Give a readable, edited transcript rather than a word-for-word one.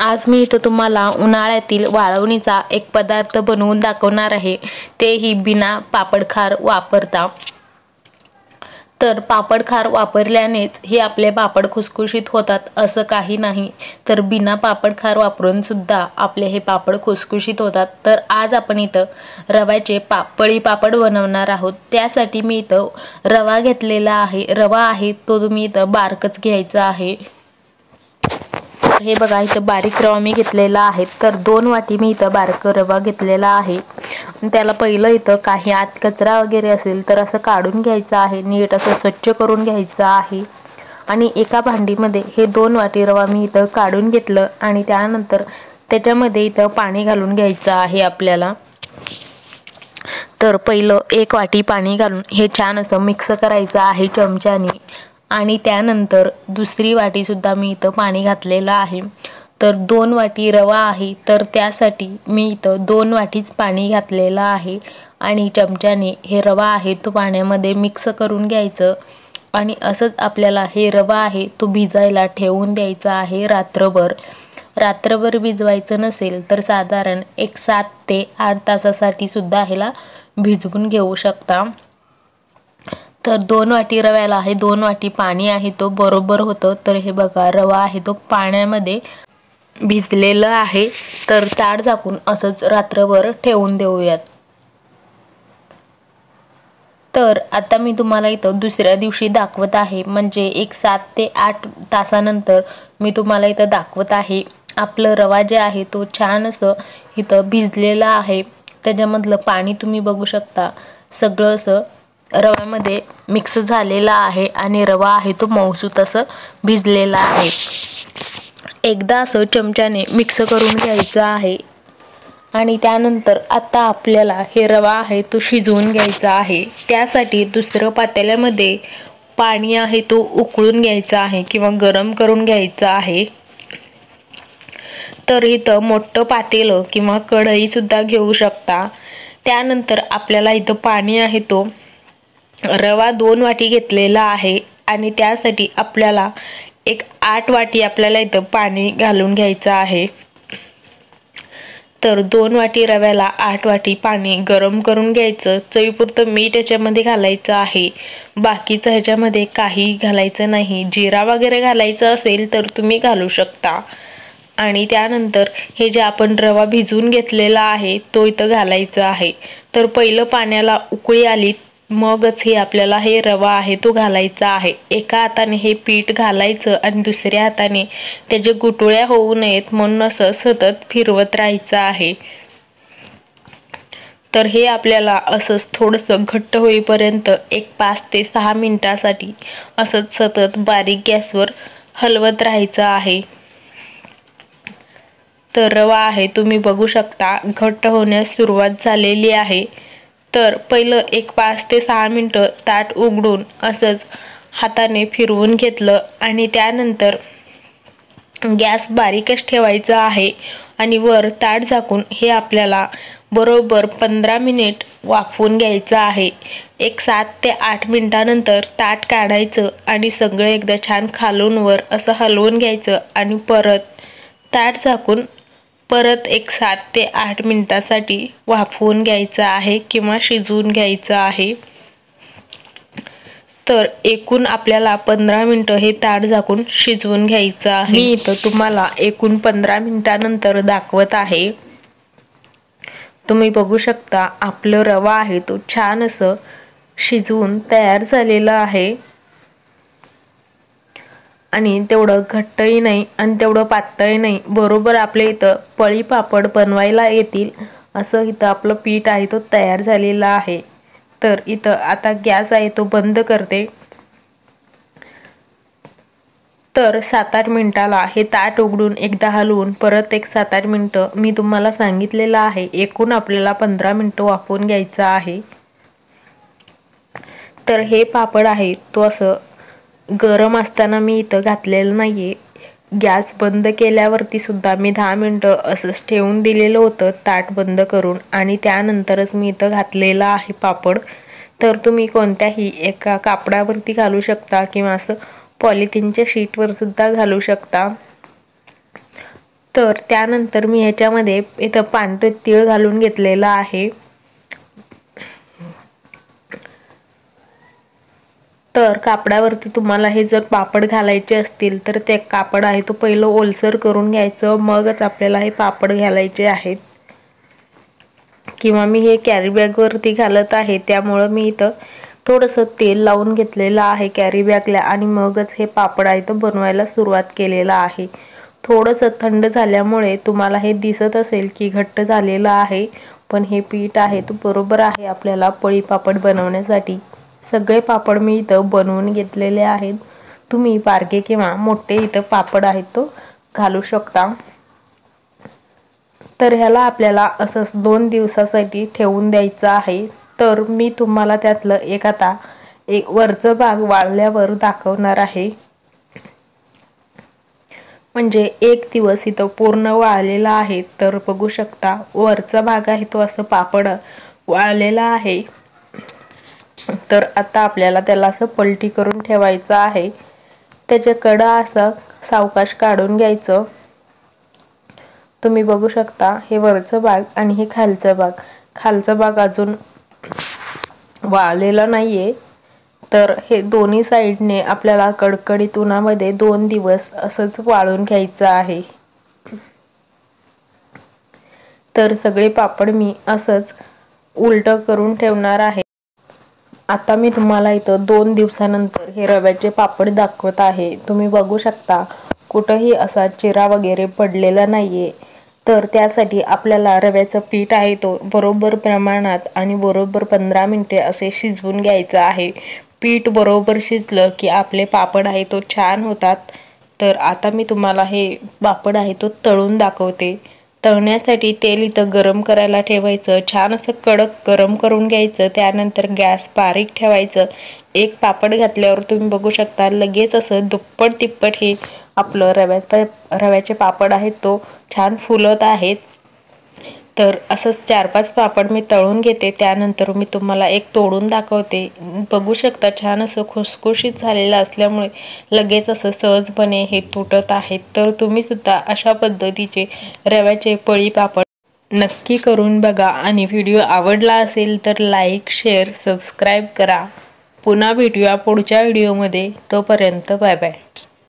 आज मी इथं तुम्हाला उन्हाळ्यातील वाळवणीचा एक पदार्थ बनवून दाखवणार आहे, तेही बिना पापडखार वापरता। तर पापडखार वापरल्यानेच हे आपले पापड खुसखुशीत होतात असं काही नाही, तर बिना पापडखार वापरून सुद्धा आपले हे पापड खुसखुशीत होतात। तर आज आपण इथं रव्याचे पळी पापड बनवणार आहोत। त्यासाठी मी इथं रवा घेतलेला आहे। रवा आहे तो तुम्ही इथं बारकच घ्यायचा आहे। हे बघा इथं बारीक रवा मी घेतलेला आहे। तर 2 वाटी मी इथं बारक रवा घेतलेला आहे। त्याला पहिलं इथं काही आत कचरा वगैरे असेल तर असं काढून घ्यायचं आहे, नीट असं स्वच्छ करून घ्यायचं आहे। आणि एका भांडीमध्ये हे 2 वाटी रवा मी इथं काढून घेतलं आणि त्यानंतर त्याच्यामध्ये इथं पाणी घालून घ्यायचं आहे आपल्याला। तर पहिलं 1 वाटी पाणी घालून हे छान असं मिक्स करायचं आहे चमच्याने। आणि त्यानंतर दुसरी वाटी सुद्धा मी इथं पाणी घातलेलं आहे। तर 2 वाटी रवा आहे, तर त्यासाठी मी इथं 2 वाटीच पाणी घातलेलं आहे। आणि चमच्याने हे रवा आहे तो पाण्यामध्ये मिक्स करून घ्यायचं। आणि असंच आपल्याला हे रवा आहे तो भिजायला ठेवून द्यायचा आहे रात्रभर। रात्रभर भिजवायचं नसेल तर साधारण 7 ते 8 तासासाठी सुद्धा ह्याला भिजवून घेऊ शकता। तर 2 वाटी रव्याला आहे 2 वाटी पाणी आहे तो बरोबर होतं। तर हे बघा रवा आहे तो पाण्यामध्ये भिजलेलं आहे। तर ताट झाकून असंच रात्रभर ठेवून देऊयात। तर आता मी तुम्हाला इथं दुसऱ्या दिवशी दाखवत आहे, म्हणजे 7 ते 8 तासानंतर मी तुम्हाला इथं दाखवत आहे। आपलं रवा जे आहे तो छान असं इथं भिजलेला आहे। त्याच्यामधलं पाणी तुम्ही बघू शकता, सगळं असं रव्यामध्ये मिक्स झालेला आहे आणि रवा आहे तो मऊसूत असं भिजलेला आहे। एकदा असं चमच्याने मिक्स करून घ्यायचं आहे। आणि त्यानंतर आता आपल्याला हे रवा आहे तो शिजवून घ्यायचा आहे। त्यासाठी दुसरं पातेल्यामध्ये पाणी आहे तो उकळून घ्यायचा आहे किंवा गरम करून घ्यायचा आहे। तर इथं मोठं पातेलं किंवा कढई सुद्धा घेऊ शकता। त्यानंतर आपल्याला इथं पाणी आहे तो रवा 2 वाटी घेतलेला आहे आणि त्यासाठी आपल्याला 8 वाटी आपल्याला इथं पाणी घालून घ्यायचं आहे। तर 2 वाटी रव्याला 8 वाटी पाणी गरम करून घ्यायचं। चवीपुरतं मीठ याच्यामध्ये घालायचं आहे, बाकीचं ह्याच्यामध्ये काही घालायचं नाही। जिरा वगैरे घालायचं असेल तर तुम्ही घालू शकता। आणि त्यानंतर हे जे आपण रवा भिजवून घेतलेला आहे तो इथं घालायचा आहे। तर पहिलं पाण्याला उकळी आली मगच हे आपल्याला हे रवा आहे तो घालायचा आहे। एका हाताने हे पीठ घालायचं आणि दुसऱ्या हाताने त्याचे गुटळ्या होऊ नयेत म्हणून असं सतत फिरवत राहायचं आहे। तर हे आपल्याला असंच थोडंसं घट्ट होईपर्यंत 5 ते 6 मिनिटासाठी असंच सतत बारीक गॅसवर हलवत राहायचं आहे। तर रवा आहे तुम्ही बघू शकता घट्ट होण्यास सुरुवात झालेली आहे। तर पहिलं 5 ते 6 मिनिटं ताट उघडून असंच हाताने फिरवून घेतलं आणि त्यानंतर गॅस बारीकच ठेवायचा आहे आणि वर ताट झाकून हे आपल्याला बरोबर 15 मिनिट वाफवून घ्यायचं आहे। 7 ते 8 मिनिटानंतर ताट काढायचं आणि सगळं एकदा छान खालून वर असं हलवून घ्यायचं आणि परत ताट झाकून परत 7 ते 8 मिनिटासाठी वाफवून घ्यायचं आहे किंवा शिजवून घ्यायचं आहे। तर एकूण आपल्याला 15 मिनिटं हे ताट झाकून शिजवून घ्यायचं आहे। मी इथं तुम्हाला एकूण 15 मिनिटानंतर दाखवत आहे। तुम्ही बघू शकता आपलं रवा आहे तो छान असं शिजवून तयार झालेला आहे आणि तेवढं घट्टही नाही आणि तेवढं पातळही नाही, बरोबर आपल्या इथं पळी पापड बनवायला येतील असं इथं आपलं पीठ आहे तो तयार झालेला आहे। तर इथं आता गॅस आहे तो बंद करते। तर 7-8 मिनिटाला हे ताट उघडून एकदा हलवून परत 7-8 मिनिटं मी तुम्हाला सांगितलेलं आहे। एकूण आपल्याला 15 मिनिटं वाफवून घ्यायचं आहे। तर हे पापड आहे तो असं गरम असताना मी इथं घातलेलं नाहीये, गॅस बंद केल्यावरती सुद्धा मी 10 मिनिटं असंच ठेवून दिलेलं होतं ताट बंद करून आणि त्यानंतरच मी इथं घातलेला आहे पापड। तर तुम्ही कोणत्याही एका कापडावरती घालू शकता किंवा असं पॉलिथिनच्या शीटवर सुद्धा घालू शकता। तर त्यानंतर मी ह्याच्यामध्ये इथं पांढरे तीळ घालून घेतलेलं आहे। तर कापडावरती तुम्हाला हे जर पापड घालायचे असतील तर ते कापड आहे तो पहिलं ओलसर करून घ्यायचं, मगच आपल्याला हे पापड घालायचे आहेत। किंवा मी हे कॅरी बॅगवरती घालत आहे, त्यामुळे मी इथं थोडंसं तेल लावून घेतलेलं आहे कॅरी बॅगला आणि मगच हे पापड आहे तो बनवायला सुरुवात केलेला आहे। थोडंसं थंड झाल्यामुळे तुम्हाला हे दिसत असेल की घट्ट झालेलं आहे, पण हे पीठ आहे तो बरोबर आहे आपल्याला पळी पापड बनवण्यासाठी। सगळे पापड मी इथं बनवून घेतलेले आहेत। तुम्ही बारके किंवा मोठे इथं पापड आहेत तो घालू शकता। तर ह्याला आपल्याला असंच 2 दिवसासाठी ठेवून द्यायचं आहे। तर मी तुम्हाला त्यातलं एक वरचा भाग वाळल्यावर दाखवणार आहे। म्हणजे 1 दिवस इथं पूर्ण वाळलेला आहे। तर बघू शकता वरचा भाग आहे तो असं पापड वाळलेला आहे। तर आता आपल्याला त्याला असं पलटी करून ठेवायचं आहे। त्याचे कडा असं सावकाश काढून घ्यायचं। तुम्ही बघू शकता हे वरचं भाग आणि हे खालचा भाग अजून वाळलेला नाहीये। तर हे दोन्ही साइडने आपल्याला कडकडीत उन्हामध्ये 2 दिवस असंच वाळून घ्यायचं आहे। तर सगळे पापड मी असंच उलटं करून ठेवणार आहे। आता मी तुम्हाला इथं 2 दिवसानंतर हे रव्याचे पापड दाखवत आहे। तुम्ही बघू शकता कुठंही असा चिरा वगैरे पडलेला नाहीये। तर त्यासाठी आपल्याला रव्याचं पीठ आहे तो बरोबर प्रमाणात आणि बरोबर 15 मिनिटे असे शिजवून घ्यायचं आहे। पीठ बरोबर शिजलं की आपले पापड आहे तो छान होतात। तर आता मी तुम्हाला हे पापड आहे तो तळून दाखवते। तळण्यासाठी तेल इथं गरम करायला ठेवायचं, छान असं कडक गरम करून घ्यायचं। त्यानंतर गॅस बारीक ठेवायचं। एक पापड घातल्यावर तुम्ही बघू शकता लगेच असं दुप्पट तिप्पट हे आपलं रव्याचे पापड आहेत तो छान फुलत आहेत। तर असंच 4-5 पापड मी तळून घेते, त्यानंतर मी तुम्हाला एक तोडून दाखवते। बघू शकता छान असं खुसखुशीत झालेलं असल्यामुळे लगेच असं सहजपणे हे तुटत आहेत। तर तुम्ही सुद्धा अशा पद्धतीचे रव्याचे पळी पापड नक्की करून बघा आणि व्हिडिओ आवडला असेल तर लाईक, शेअर, सबस्क्राईब करा। पुन्हा भेटूया पुढच्या व्हिडिओमध्ये। तोपर्यंत बाय बाय।